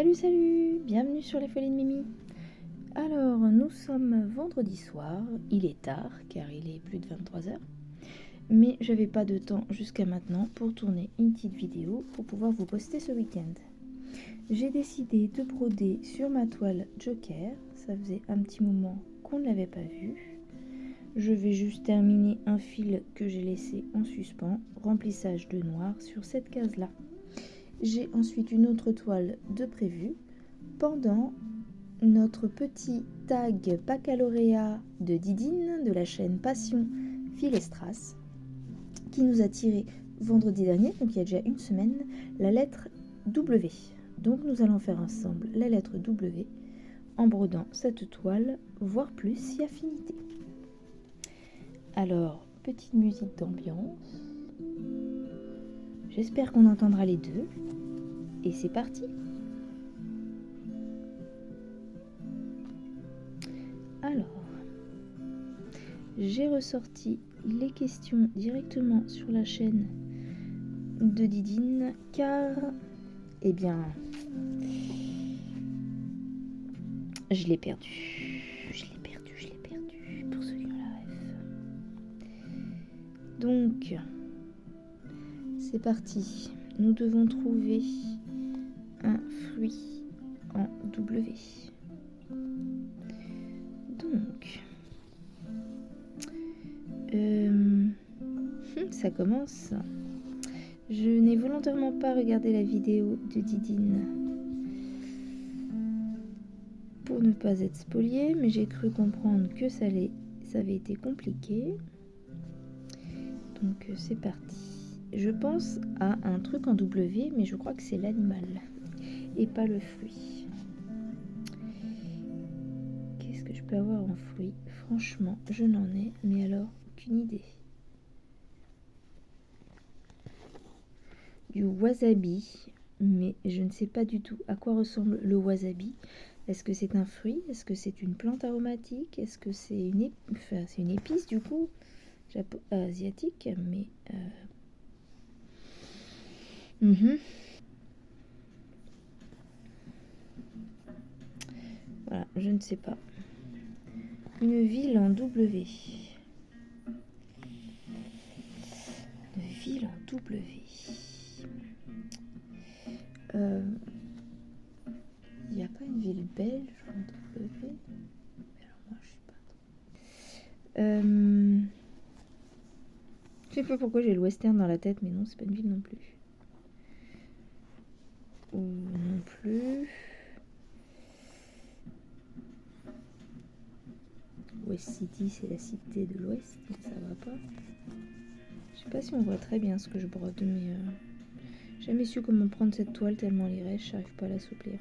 Salut, salut! Bienvenue sur les Folies de Mimi. Alors, nous sommes vendredi soir. Il est tard, car il est plus de 23h. Mais j'avais pas de temps jusqu'à maintenant pour tourner une petite vidéo pour pouvoir vous poster ce week-end. J'ai décidé de broder sur ma toile Joker. Ça faisait un petit moment qu'on ne l'avait pas vu. Je vais juste terminer un fil que j'ai laissé en suspens, remplissage de noir sur cette case-là. J'ai ensuite une autre toile de prévu pendant notre petit tag baccalauréat de Didine de la chaîne Passion Fil et Strass qui nous a tiré vendredi dernier, donc il y a déjà une semaine, la lettre W. Donc nous allons faire ensemble la lettre W en brodant cette toile, voire plus si affinité. Alors, petite musique d'ambiance. J'espère qu'on entendra les deux. Et c'est parti. Alors, j'ai ressorti les questions directement sur la chaîne de Didine, car, eh bien, je l'ai perdu. Pour ceux qui ont la ref. Donc, c'est parti. Nous devons trouver un fruit en W. Donc, ça commence. Je n'ai volontairement pas regardé la vidéo de Didine pour ne pas être spoliée, mais j'ai cru comprendre que ça avait été compliqué. Donc c'est parti. Je pense à un truc en W, mais je crois que c'est l'animal et pas le fruit. Qu'est-ce que je peux avoir en fruit? Franchement, je n'en ai, mais alors aucune idée. Du wasabi, mais je ne sais pas du tout à quoi ressemble le wasabi. Est-ce que c'est un fruit? Est-ce que c'est une plante aromatique? Est-ce que c'est une épice du coup asiatique? Mais voilà, je ne sais pas. Une ville en W. Une ville en W. Il n'y a pas une ville belge en W? Alors moi je sais pas. Je sais pas pourquoi j'ai le western dans la tête, mais non, c'est pas une ville non plus. Ou non plus. West City, c'est la cité de l'Ouest, ça va pas. Je sais pas si on voit très bien ce que je brode, mais j'ai jamais su comment prendre cette toile tellement elle est rêche, j'arrive pas à l'assouplir.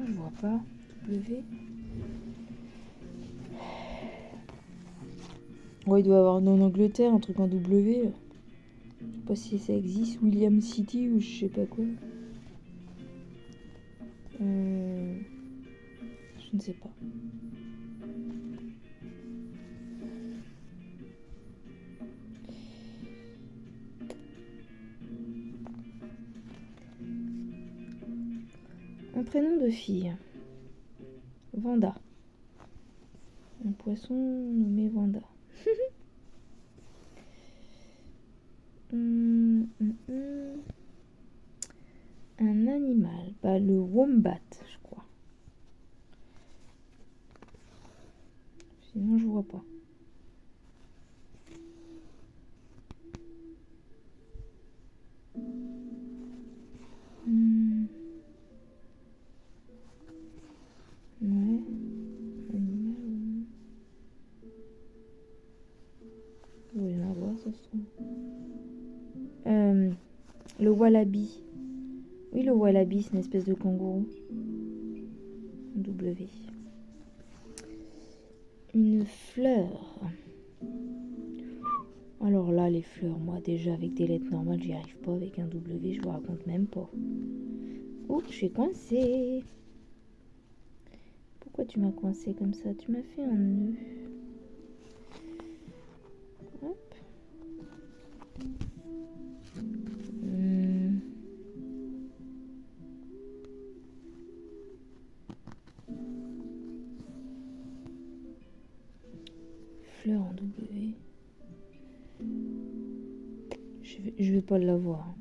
Je vois pas. W. Ouais, il doit y avoir en Angleterre un truc en W. Je sais pas si ça existe. William City ou je sais pas quoi. Je ne sais pas. Un prénom de fille. Vanda. Un poisson nommé Vanda. Un animal. Bah, le wombat, je crois. Sinon, je vois pas. Ouais. Animal. Il doit y en avoir, ça se trouve. Le wallaby. Oui, le wallaby, c'est une espèce de kangourou. W. Une fleur. Alors Alors là, les fleurs, moi, déjà, avec des lettres normales, j'y arrive pas. Avec un W, je vous raconte même pas. Oh, je suis coincée. Pourquoi tu m'as coincée comme ça? Tu m'as fait un nœud. Hop. Fleur en W. Je vais pas l'avoir.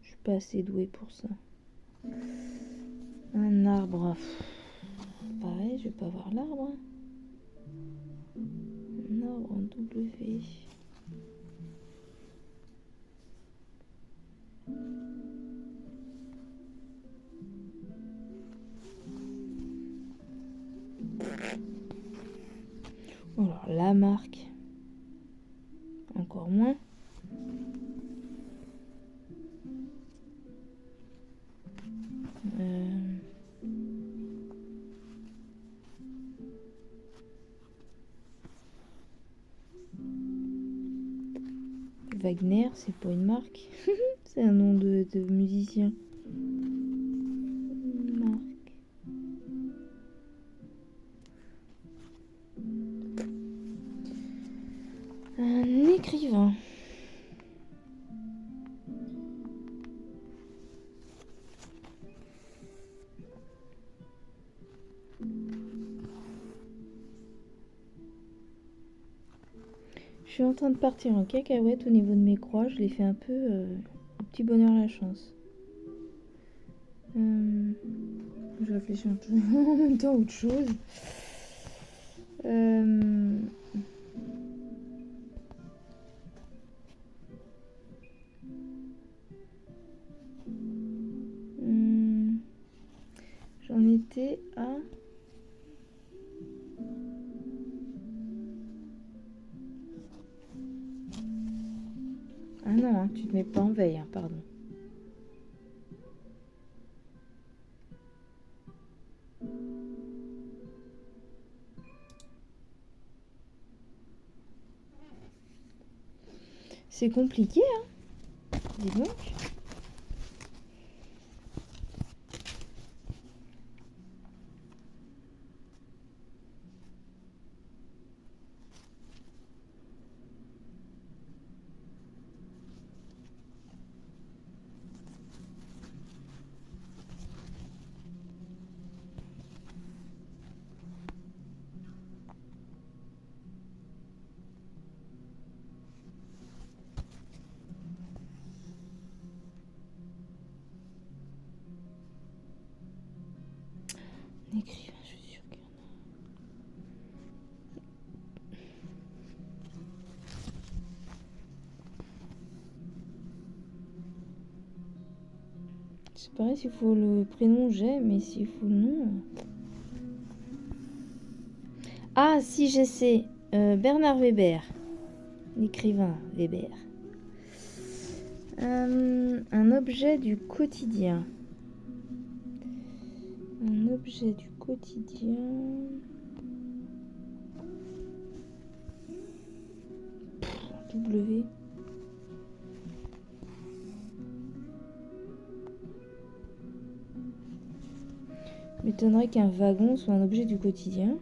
Je suis pas assez douée pour ça. Un arbre. Pareil, je vais pas avoir l'arbre. Un arbre en W. Alors la marque. Encore moins. Wagner, c'est pas une marque. C'est un nom de musicien. Une marque. Un écrivain. Je suis en train de partir en cacahuète au niveau de mes croix. Je les fais un peu au petit bonheur la chance. Je réfléchis en même temps à autre chose. J'en étais à... Ah non, hein, tu te mets pas en veille, hein, pardon. C'est compliqué, hein. Dis donc. Écrivain, je suis sûre qu'il y en a. C'est pareil, s'il faut le prénom, j'ai, mais s'il faut le nom... Ah, si, je sais. Bernard Weber. L'écrivain Weber. Un objet du quotidien. Un objet du quotidien... W. M'étonnerait qu'un wagon soit un objet du quotidien.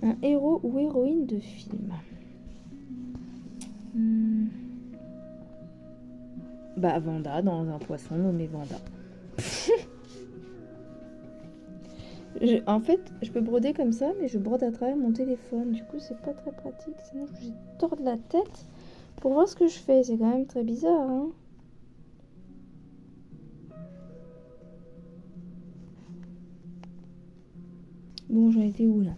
Un héros ou héroïne de film. Bah Vanda, dans un poisson nommé Vanda. En fait, je peux broder comme ça, mais je brode à travers mon téléphone. Du coup, c'est pas très pratique. Sinon, je torde la tête pour voir ce que je fais. C'est quand même très bizarre, hein. Bon, j'en étais où, là?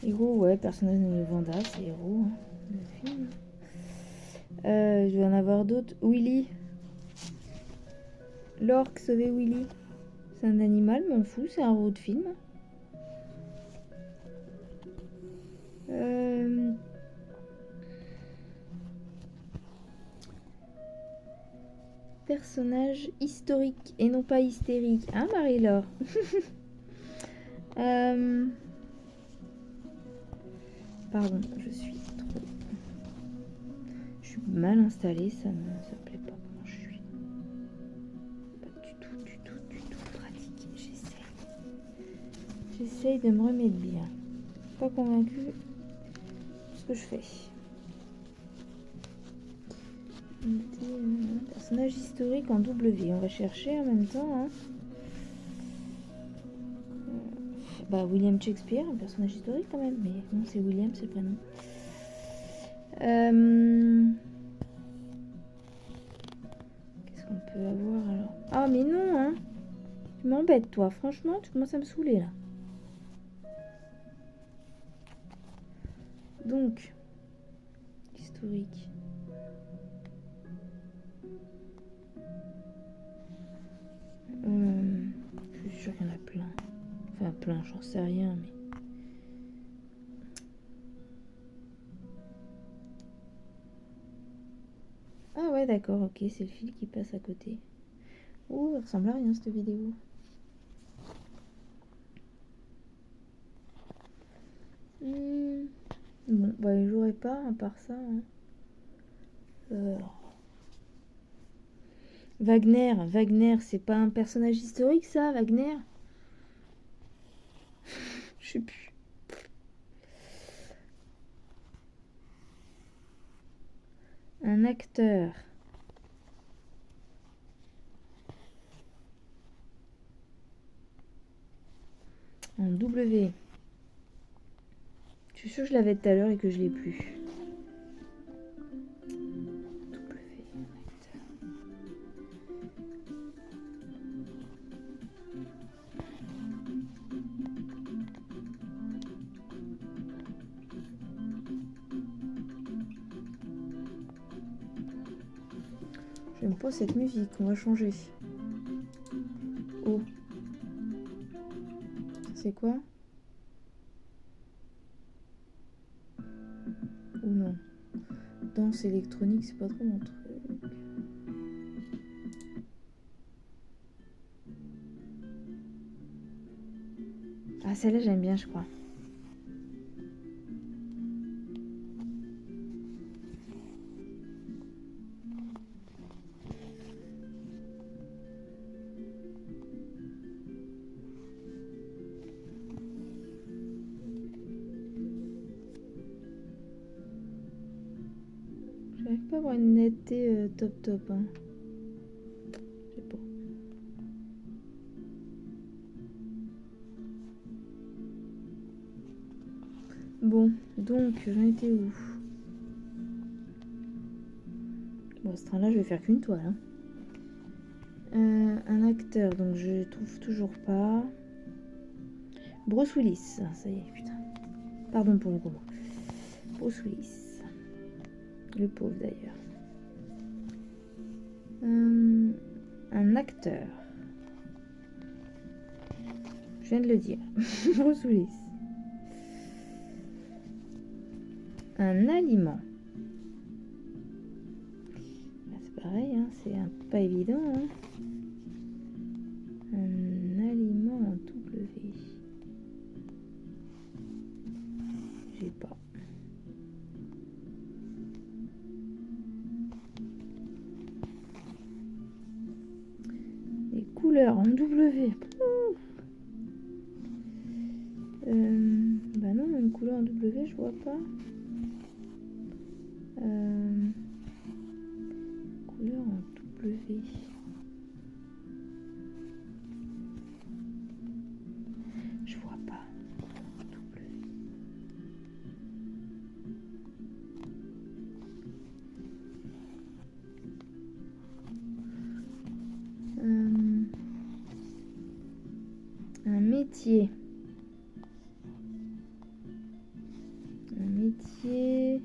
Héros, ouais, personnage nommé Vanda, c'est héros, hein, le film. Je vais en avoir d'autres. Willy. L'orque sauver Willy. C'est un animal, m'en fous, c'est un héros de film. Personnage historique et non pas hystérique. Hein, Marie-Laure? Pardon, je suis mal installée, ça me plaît pas comment je suis. Pas du tout pratique. J'essaye de me remettre bien. Pas convaincue de ce que je fais. Personnage historique en W. On va chercher en même temps. Hein. Bah, William Shakespeare, un personnage historique quand même. Mais non, c'est William, c'est le prénom. Qu'est-ce qu'on peut avoir alors? Ah, mais non, hein. Tu m'embêtes, toi. Franchement, tu commences à me saouler là. Donc, historique. Je suis sûre qu'il y en a plein. Enfin, plein, j'en sais rien, mais... Ah ouais, d'accord, ok, c'est le fil qui passe à côté. Oh, elle ressemble à rien, cette vidéo. Bon, bah, j'aurais pas, à part ça. Hein. Wagner, c'est pas un personnage historique, ça, Wagner? Je sais plus. Un acteur. En W. Je suis sûre que je l'avais tout à l'heure et que je l'ai plus. J'aime pas cette musique, on va changer. Oh. C'est quoi? Ou non? Danse électronique, c'est pas trop mon truc. Ah, celle-là, j'aime bien, je crois. J'arrive pas à avoir une netteté top, hein. Je sais pas. Bon, donc, j'en étais où? Bon, ce train-là, je vais faire qu'une toile. Hein. Un acteur, donc je trouve toujours pas. Bruce Willis, ah, ça y est, putain. Pardon pour le gros mot. Bruce Willis. Le pauvre d'ailleurs. Un acteur. Je viens de le dire. Bruce Willis. Un aliment. C'est pareil, hein, c'est pas évident. Hein. Un aliment en W. J'ai pas. Les couleurs en W. Bah non, une couleur en W, je vois pas. Couleur en W. Je vois pas. W. Un métier. Un métier.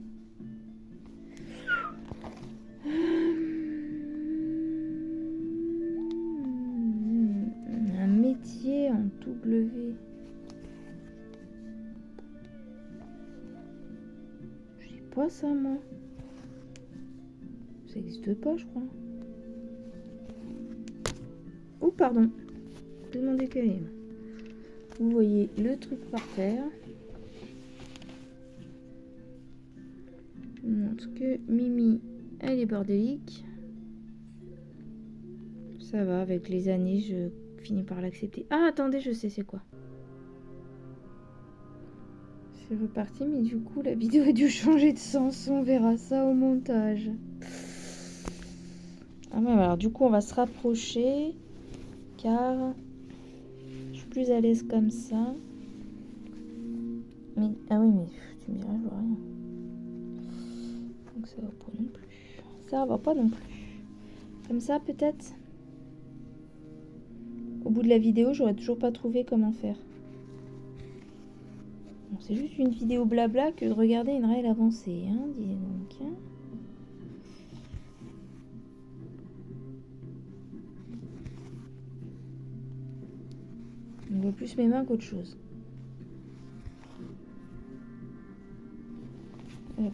W. Je sais pas ça, moi. Ça n'existe pas, je crois. Oh, pardon. De mon décalé. Vous voyez le truc par terre. Je vous montre que Mimi, elle est bordélique. Ça va, avec les années, je finis par l'accepter. Ah, attendez, je sais c'est quoi. C'est reparti, mais du coup, la vidéo a dû changer de sens. On verra ça au montage. Ah ouais, alors du coup, on va se rapprocher, car je suis plus à l'aise comme ça. Mais, ah oui, mais tu me diras, je vois rien. Donc ça va pas non plus. Ça va pas non plus. Comme ça, peut-être. Au bout de la vidéo, j'aurais toujours pas trouvé comment faire. Bon, c'est juste une vidéo blabla que de regarder une règle avancée, hein, dis donc. Hein. On voit plus mes mains qu'autre chose. Hop.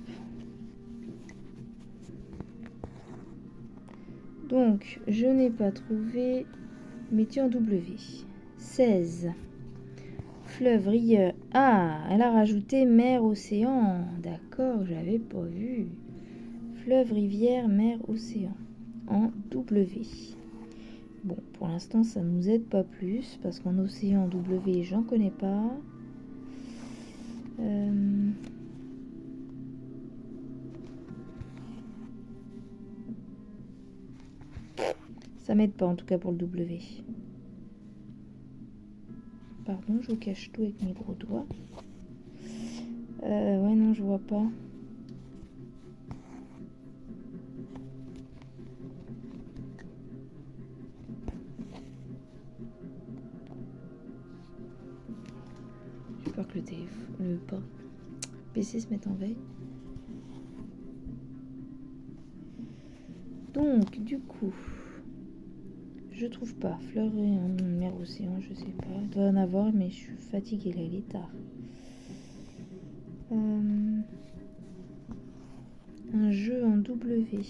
Donc, je n'ai pas trouvé métier en W. 16. Fleuve, rivière. Ah, elle a rajouté mer, océan. D'accord, j'avais pas vu. Fleuve, rivière, mer, océan. En W. Bon, pour l'instant, ça ne nous aide pas plus, parce qu'en océan W, j'en connais pas. Ça m'aide pas, en tout cas, pour le W. Pardon, je vous cache tout avec mes gros doigts. Ouais, non, je vois pas. J'ai peur que le PC se mette en veille. Donc, du coup, je trouve pas. Fleur et mer, océan, je sais pas. Il doit en avoir, mais je suis fatiguée là, il est tard. Un jeu en W.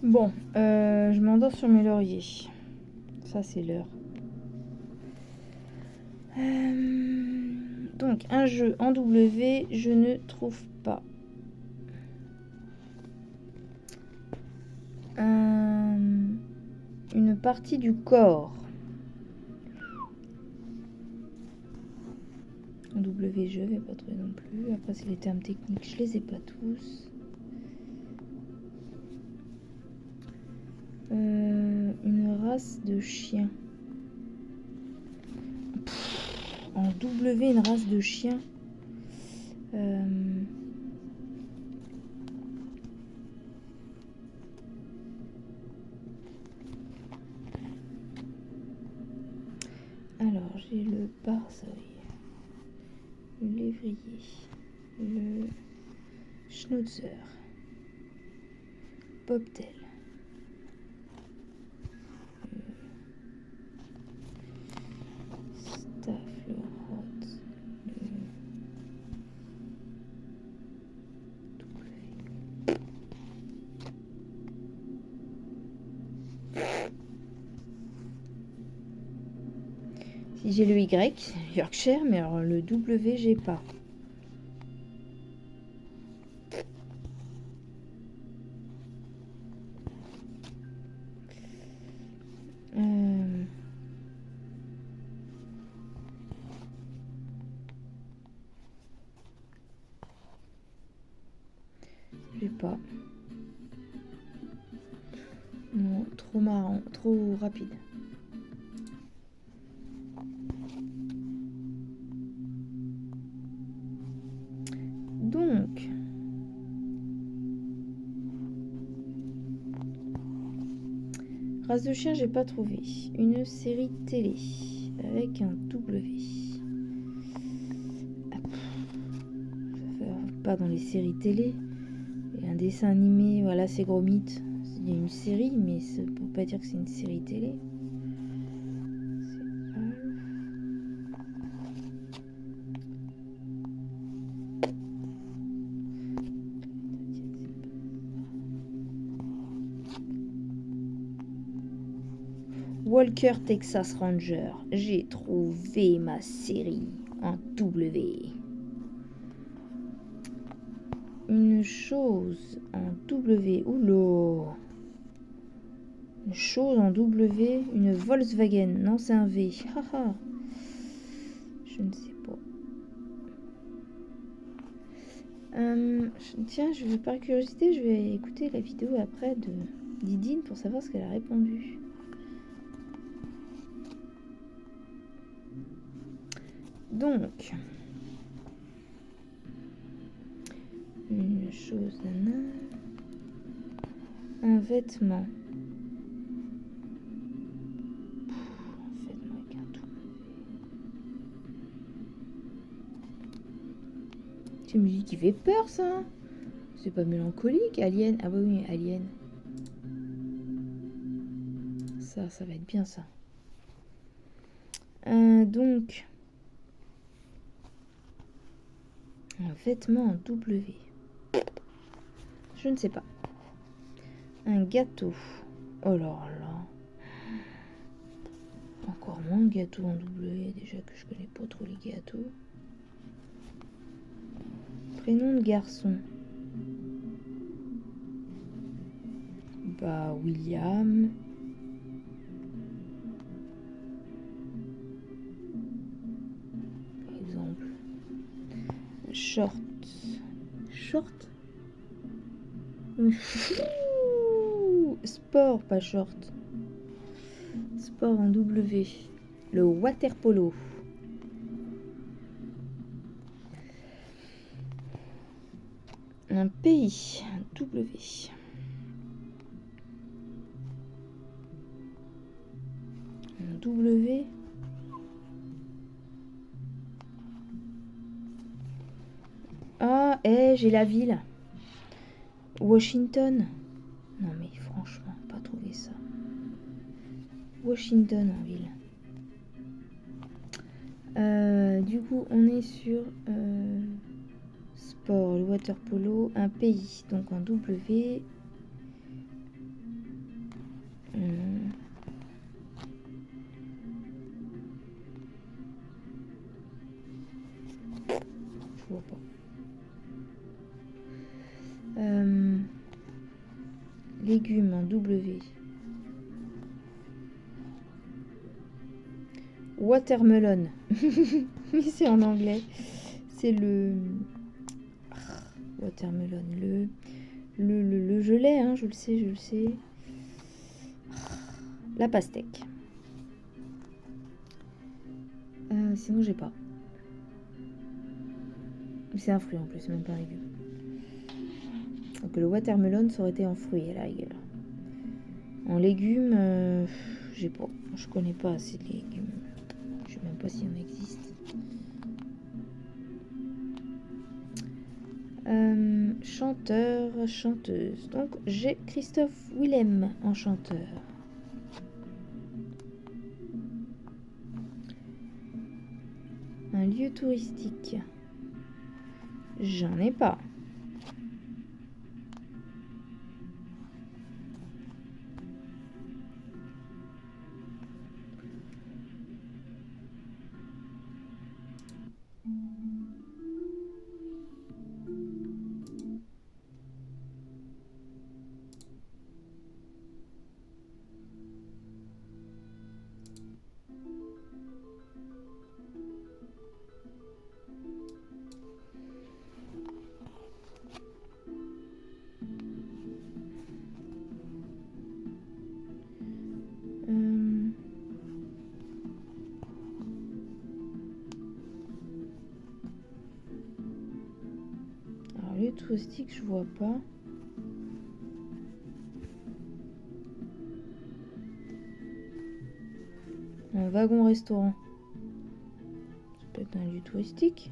Bon, je m'endors sur mes lauriers. Ça, c'est l'heure. Donc, un jeu en W, je ne trouve pas. Une partie du corps. En W, je vais pas trouver non plus. Après, c'est les termes techniques, je les ai pas tous. Une race de chien. En W, une race de chien. Alors, j'ai le barzeuil, le lévrier, le schnauzer, bobtail, staff, le rot, si j'ai le Y, Yorkshire, mais alors le W, j'ai pas. J'ai pas. Non, trop marrant, trop rapide. Donc, race de chien, j'ai pas trouvé. Une série télé avec un W. Pas dans les séries télé. Et un dessin animé, voilà, c'est Gros Mythe. Il y a une série, mais ça peut pas dire que c'est une série télé. Walker Texas Ranger. J'ai trouvé ma série en W. Une chose en W. Oula. Une chose en W. Une Volkswagen. Non, c'est un V. Haha. Je ne sais pas. Tiens, je vais par curiosité, je vais écouter la vidéo après de Didine pour savoir ce qu'elle a répondu. Donc, une chose, un vêtement. Un vêtement avec un W. C'est une musique qui fait peur, ça. C'est pas mélancolique, Alien. Ah bah oui, Alien. Ça va être bien, ça. Donc, un vêtement en W. Je ne sais pas. Un gâteau. Oh là là. Encore moins de gâteau en W. Déjà que je connais pas trop les gâteaux. Prénom de garçon. Bah, William. Par exemple. Short. Short. Sport, pas short. Sport en W. Le water polo. Un pays. Un W. Un W. Ah, j'ai la ville. Washington. Non mais franchement, pas trouvé ça. Washington en ville. Du coup, on est sur sport, le water polo, un pays, donc en W. Je vois pas. Légumes en W. Watermelon. Mais c'est en anglais. C'est le watermelon. Le gelé, hein, je le sais. La pastèque. Sinon, j'ai pas. C'est un fruit en plus, même pas un légume. Donc le watermelon, ça aurait été en fruit à la rigueur. En légumes, j'ai pas. Je connais pas assez de légumes. Je sais même pas s'il en existe. Chanteur, chanteuse. Donc j'ai Christophe Willem en chanteur. Un lieu touristique. J'en ai pas. Alors, lieu touristique, je vois pas. Un wagon-restaurant. Ça peut être un lieu touristique.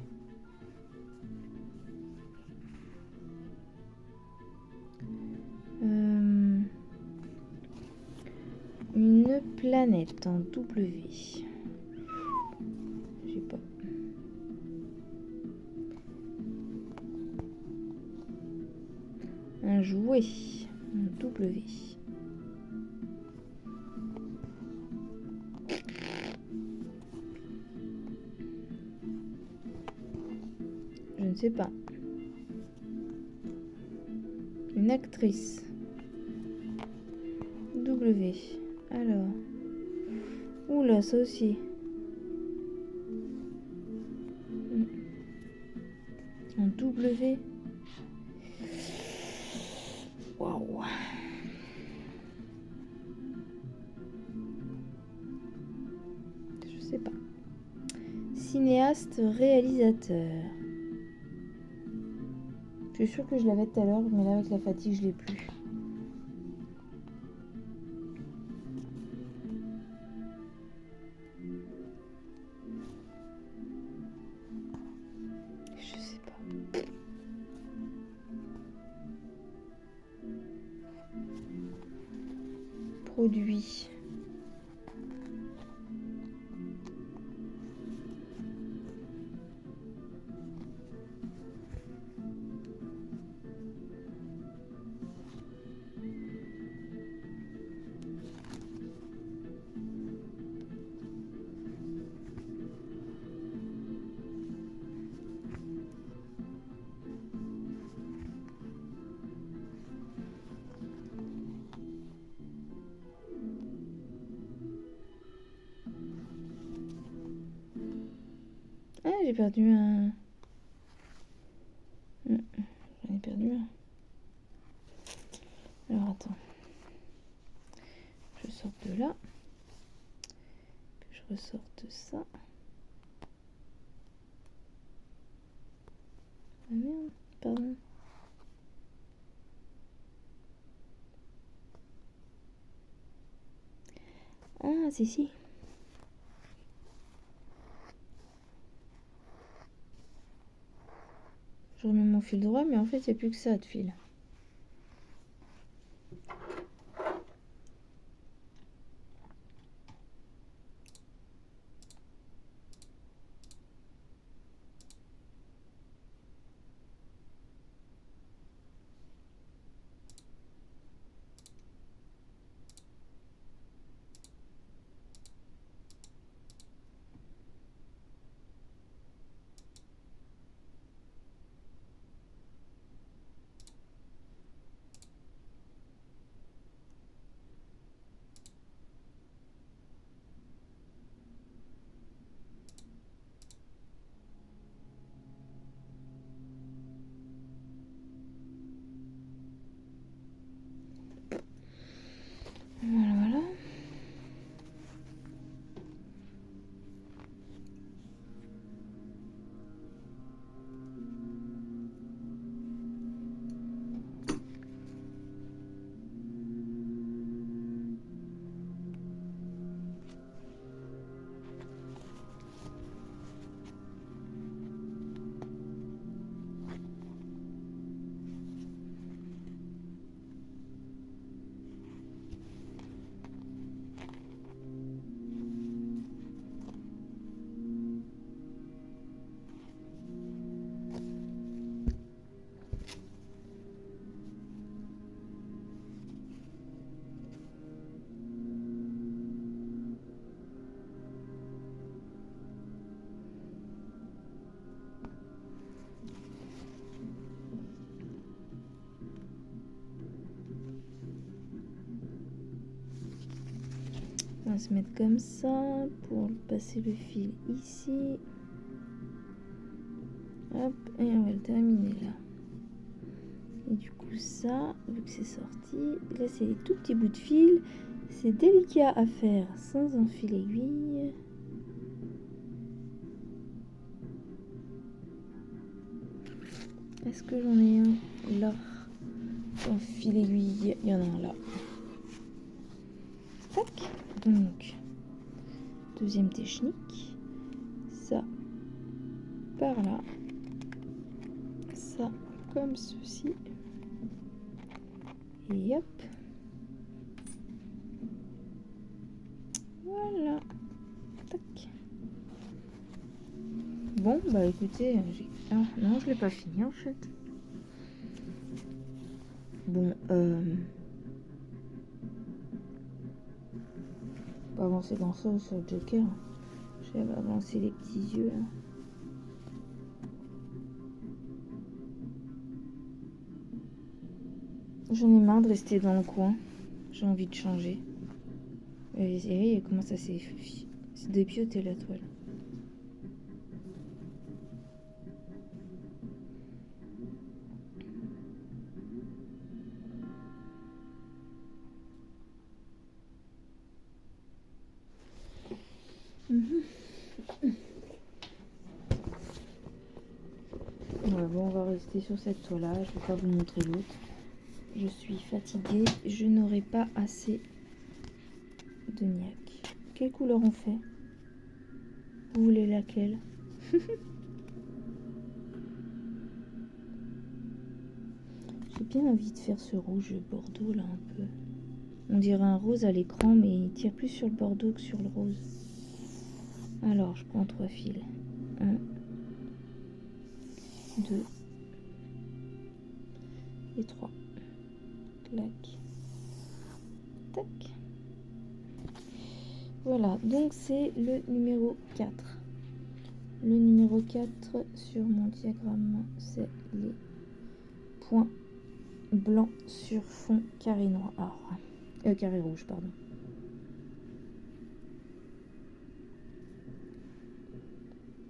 Une planète en W. J'ai pas. Un jouet en W. Je ne sais pas. Une actrice. W. Alors. Oula, ça aussi. En W. Waouh. Je sais pas. Cinéaste, réalisateur. Je suis sûre que je l'avais tout à l'heure, mais là avec la fatigue, je l'ai plus. Je sais pas. Produit. Ah, j'ai perdu un... J'en ai perdu un. Alors, attends. Je sors de là. Puis je ressorte ça. Ah merde, pardon. Ah, c'est si. Je remets mon fil droit, mais en fait, il n'y a plus que ça de fil. va se mettre comme ça pour passer le fil ici. Hop, et on va le terminer là. Et du coup ça, vu que c'est sorti, là c'est les tout petits bouts de fil. C'est délicat à faire sans un fil aiguille. Est-ce que j'en ai un là? Un fil aiguille, il y en a un là. Tac. Donc, deuxième technique. Ça par là. Ça comme ceci. Et hop. Voilà. Tac. Bon, bah écoutez, ah, non, je l'ai pas fini en fait. Bon, pas avancer dans ça sur le Joker. Je vais avancer les petits yeux là. J'en ai marre de rester dans le coin. J'ai envie de changer. Et comment ça s'est dépioté la toile. Ouais, bon, on va rester sur cette toile-là. Je vais pas vous montrer l'autre. Je suis fatiguée. Je n'aurai pas assez de niaque. Quelle couleur on fait? Vous voulez laquelle? J'ai bien envie de faire ce rouge bordeaux là un peu. On dirait un rose à l'écran, mais il tire plus sur le bordeaux que sur le rose. Alors, je prends 3 fils. 1, 2 et 3. Clac. Tac. Voilà, donc c'est le numéro 4. Le numéro 4 sur mon diagramme, c'est les points blancs sur fond carré noir. Carré rouge, pardon.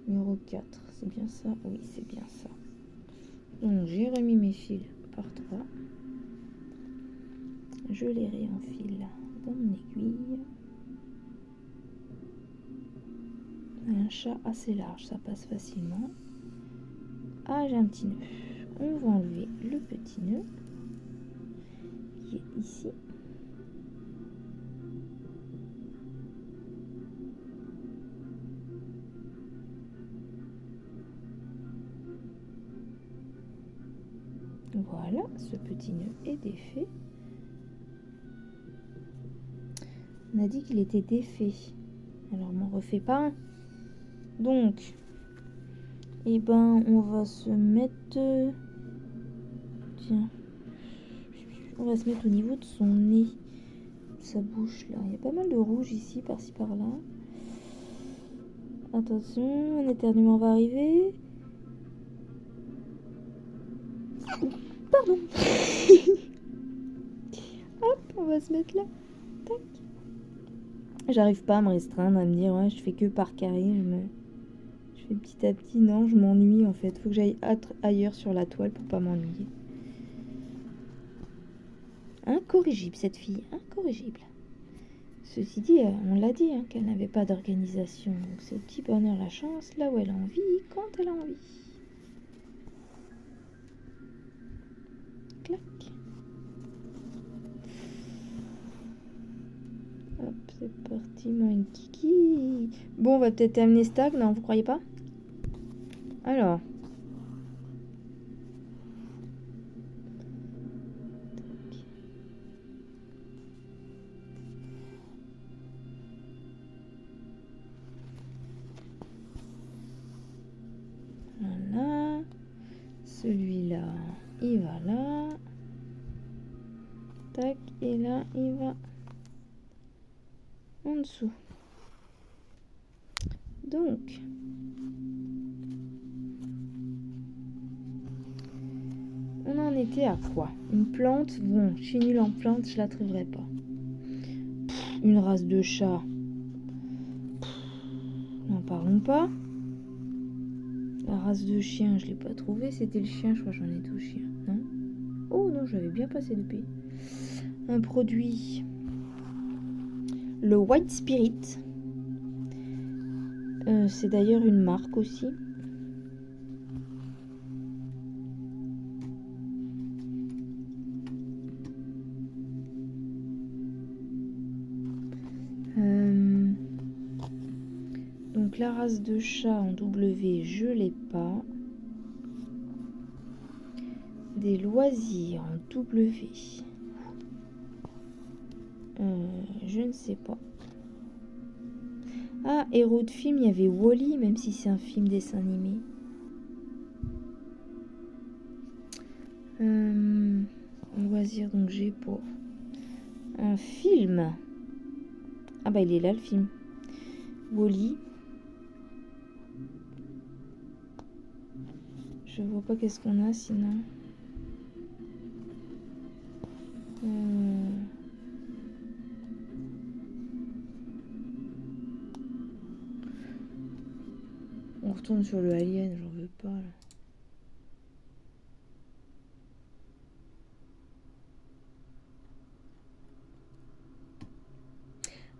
Numéro 4, c'est bien ça? Oui, c'est bien ça. Donc j'ai remis mes fils par 3. Je les réenfile dans mon aiguille. Un chat assez large, ça passe facilement. Ah, j'ai un petit nœud. On va enlever le petit nœud qui est ici. Voilà, ce petit nœud est défait. On a dit qu'il était défait. Alors, on m'en refait pas un. Donc, eh ben, on va se mettre... Tiens. On va se mettre au niveau de son nez. Sa bouche, là. Il y a pas mal de rouge ici, par-ci, par-là. Attention, un éternuement va arriver. Pardon. Hop, on va se mettre là. Tac. J'arrive pas à me restreindre, à me dire, ouais, je fais que par carré. Je fais petit à petit. Non, je m'ennuie en fait. Faut que j'aille ailleurs sur la toile pour pas m'ennuyer. Incorrigible, cette fille. Incorrigible. Ceci dit, on l'a dit, hein, qu'elle n'avait pas d'organisation. Donc c'est au petit bonheur la chance, là où elle a envie, quand elle a envie. Clac. Hop, c'est parti, mon kiki. Bon, on va peut-être terminer ce tag, non, vous croyez pas? Alors. Voilà. Celui-là, il va là. Tac, et là, il va en dessous. Donc, on en était à quoi? Une plante? Bon, je suis nulle en plante, je la trouverai pas. Une race de chat, pas. La race de chien, je l'ai pas trouvé. C'était le chien, je crois que j'en ai 12 chiens. Non? Oh non, j'avais bien passé depuis. Un produit. Le White Spirit. C'est d'ailleurs une marque aussi. Donc la race de chat en W, je l'ai pas. Des loisirs en W. Je ne sais pas. Ah, héros de film, il y avait Wall-E, même si c'est un film dessin animé. Loisirs, donc j'ai pas. Un film. Ah bah il est là le film. Wall-E. Je vois pas qu'est-ce qu'on a sinon. On retourne sur le Alien, j'en veux pas là.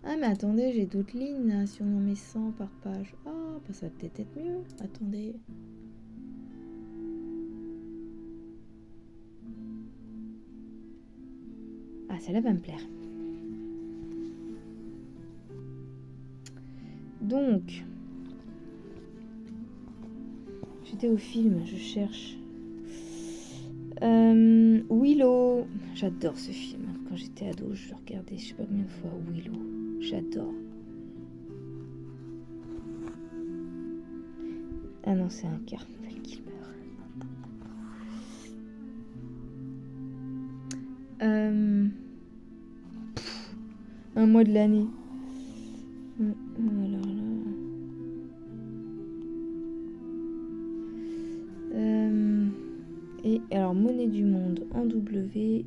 Ah mais attendez, j'ai d'autres lignes là, si on en met 100 par page. Ah, bah ça va peut-être être mieux. Attendez. Ah, celle-là va me plaire. Donc, j'étais au film, je cherche. Willow. J'adore ce film. Quand j'étais ado, je le regardais je sais pas combien de fois. Willow. J'adore. Ah non, c'est un quart. Qu'il meurt. Un mois de l'année. Alors là. Et alors, monnaie du monde en W.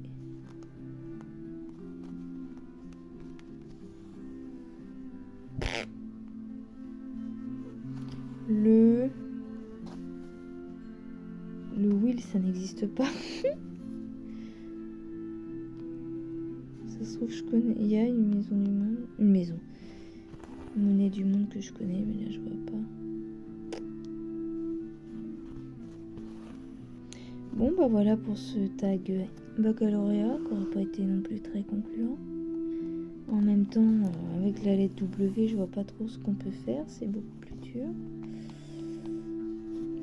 Le Will, ça n'existe pas. Ça se trouve, je connais. Il y a une maison du monde. Une maison. Une monnaie du monde que je connais, mais là, je vois pas. Bon, bah voilà pour ce tag baccalauréat, qui n'aurait pas été non plus très concluant. En même temps, avec la lettre W, je vois pas trop ce qu'on peut faire, c'est beaucoup plus dur.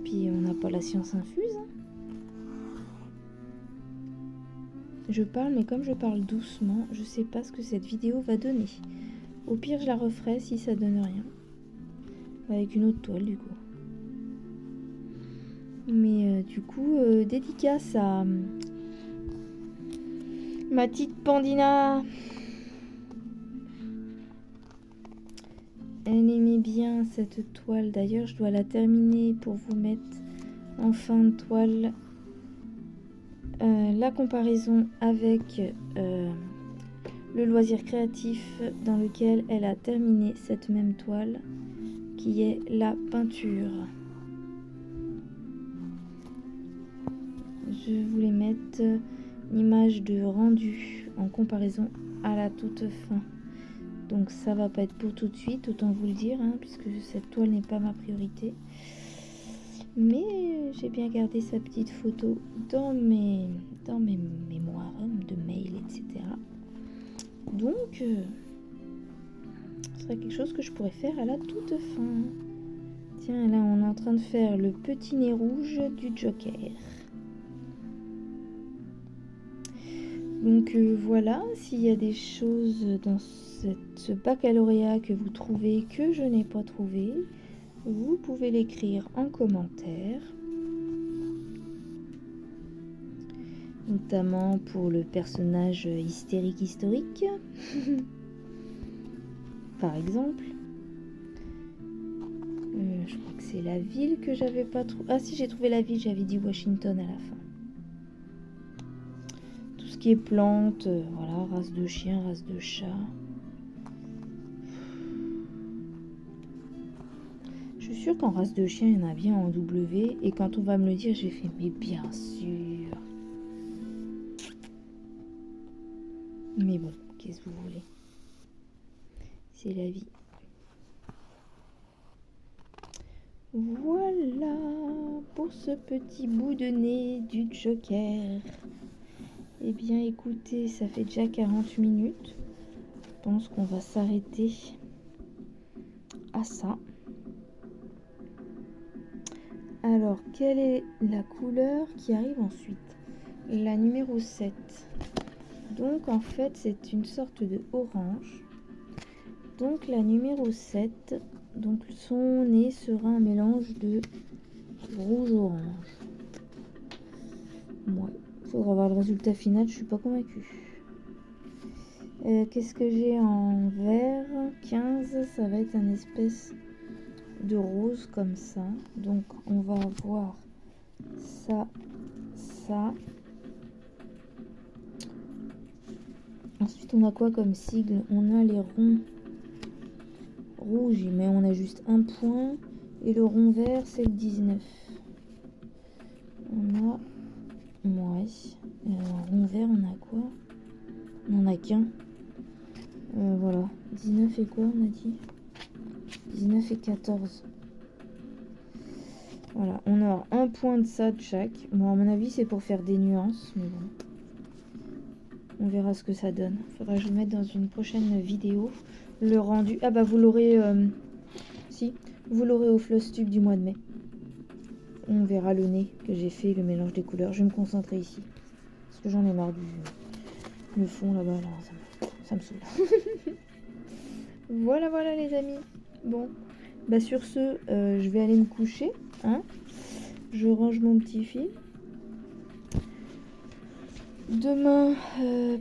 Puis on n'a pas la science infuse. Hein. Je parle, mais comme je parle doucement, je sais pas ce que cette vidéo va donner. Au pire, je la referai si ça donne rien. Avec une autre toile, du coup. Mais du coup, dédicace à ma petite Pandina. Elle aimait bien cette toile. D'ailleurs, je dois la terminer pour vous mettre en fin de toile la comparaison avec le loisir créatif dans lequel elle a terminé cette même toile, qui est la peinture. Je voulais mettre une image de rendu en comparaison à la toute fin. Donc ça va pas être pour tout de suite, autant vous le dire, hein, puisque cette toile n'est pas ma priorité. Mais j'ai bien gardé sa petite photo dans mes mémoires de mail, etc. Donc, ce serait quelque chose que je pourrais faire à la toute fin. Tiens, là on est en train de faire le petit nez rouge du Joker. Donc voilà, s'il y a des choses dans ce baccalauréat que vous trouvez que je n'ai pas trouvé, vous pouvez l'écrire en commentaire. Notamment pour le personnage hystérique historique. Par exemple. Je crois que c'est la ville que j'avais pas trouvé. Ah si, j'ai trouvé la ville, j'avais dit Washington à la fin. Tout ce qui est plantes, voilà, race de chien, race de chat. Je sûr qu'en race de chien, il y en a bien en W. Et quand on va me le dire, j'ai fait, mais bien sûr. Mais bon, qu'est-ce que vous voulez? C'est la vie. Voilà pour ce petit bout de nez du Joker. Eh bien écoutez, ça fait déjà 40 minutes. Je pense qu'on va s'arrêter à ça. Alors, quelle est la couleur qui arrive ensuite? La numéro 7. Donc en fait, c'est une sorte de orange. Donc la numéro 7, donc son nez sera un mélange de rouge-orange. Ouais, faudra voir le résultat final, je suis pas convaincue. Qu'est-ce que j'ai en vert? 15, ça va être un espèce de rose comme ça. Donc on va avoir ça, ça. Ensuite on a quoi comme sigle? On a les ronds rouges, mais on a juste un point. Et le rond vert, c'est le 19. On a... Ouais. Rond vert, on a quoi? On n'en a qu'un. Voilà. 19 et quoi, on a dit? 19 et 14. Voilà. On aura un point de ça de chaque. Bon, à mon avis, c'est pour faire des nuances. Mais bon. On verra ce que ça donne. Faudra que je vous mette dans une prochaine vidéo le rendu. Ah bah, vous l'aurez... Si. Vous l'aurez au Flosstube du mois de mai. On verra le nez que j'ai fait, le mélange des couleurs. Je vais me concentrer ici. Parce que j'en ai marre du fond là-bas. Là, ça me saoule. Voilà, voilà les amis. Bon, bah sur ce, je vais aller me coucher. Hein, je range mon petit film. Demain,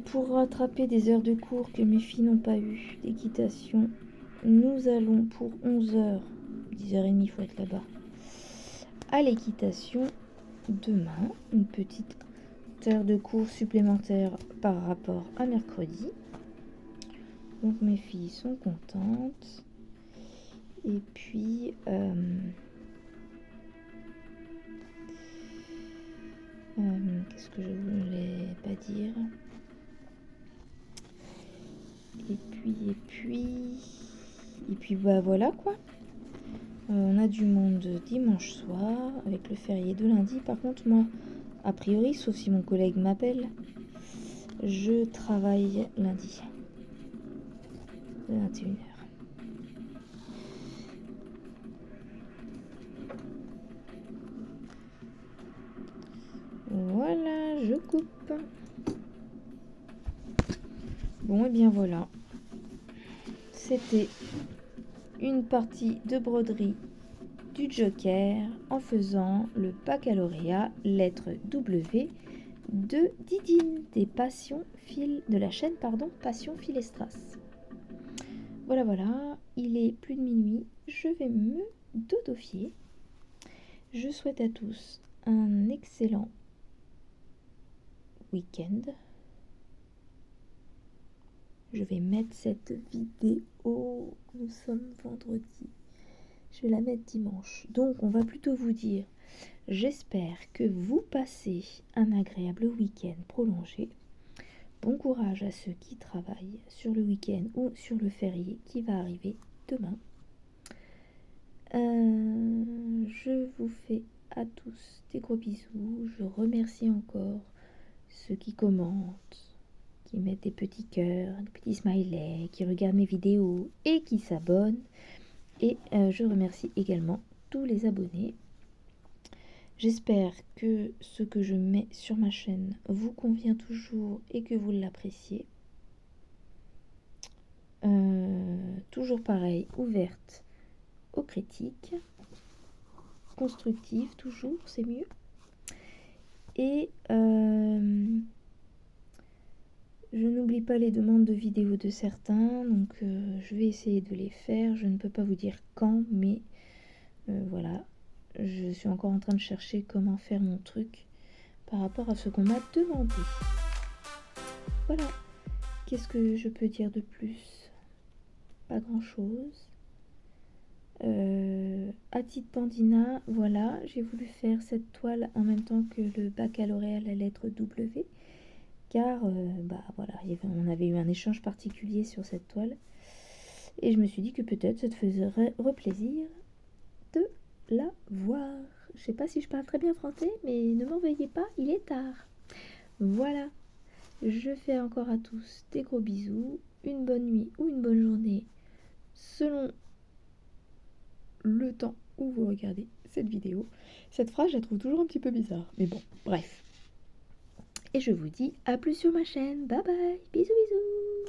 pour rattraper des heures de cours que mes filles n'ont pas eu d'équitation, nous allons pour 11h, 10h30, il faut être là-bas, à l'équitation. Demain, une petite heure de cours supplémentaire par rapport à mercredi. Donc mes filles sont contentes. Et puis qu'est-ce que je voulais pas dire? Et puis bah voilà quoi. On a du monde dimanche soir avec le férié de lundi. Par contre moi, a priori, sauf si mon collègue m'appelle, je travaille lundi. 21h. Voilà, je coupe. Bon, et bien voilà. C'était une partie de broderie du Joker en faisant le baccalauréat lettre W de Didine de la chaîne Passion Fil et Strass. Voilà, voilà, il est plus de minuit, je vais me dodofier. Je souhaite à tous un excellent week-end. Je vais mettre cette vidéo, nous sommes vendredi, je vais la mettre dimanche. Donc on va plutôt vous dire, j'espère que vous passez un agréable week-end prolongé. Bon courage à ceux qui travaillent sur le week-end ou sur le férié qui va arriver demain. Je vous fais à tous des gros bisous. Je remercie encore ceux qui commentent, qui mettent des petits cœurs, des petits smileys, qui regardent mes vidéos et qui s'abonnent. Et je remercie également tous les abonnés. J'espère que ce que je mets sur ma chaîne vous convient toujours et que vous l'appréciez. Toujours pareil, ouverte aux critiques, constructive toujours, c'est mieux. Et je n'oublie pas les demandes de vidéos de certains, donc je vais essayer de les faire. Je ne peux pas vous dire quand, mais voilà, je suis encore en train de chercher comment faire mon truc par rapport à ce qu'on m'a demandé. Voilà, qu'est-ce que je peux dire de plus? Pas grand chose. Atite Pandina, voilà, j'ai voulu faire cette toile en même temps que le baccalauréat à la lettre W, car voilà, on avait eu un échange particulier sur cette toile, et je me suis dit que peut-être ça te ferait replaisir de la voir. Je sais pas si je parle très bien français, mais ne m'en veuillez pas, il est tard. Voilà, je fais encore à tous des gros bisous, une bonne nuit ou une bonne journée, selon le temps où vous regardez cette vidéo. Cette phrase, je la trouve toujours un petit peu bizarre, mais bon, bref. Et je vous dis à plus sur ma chaîne. Bye bye, bisous bisous.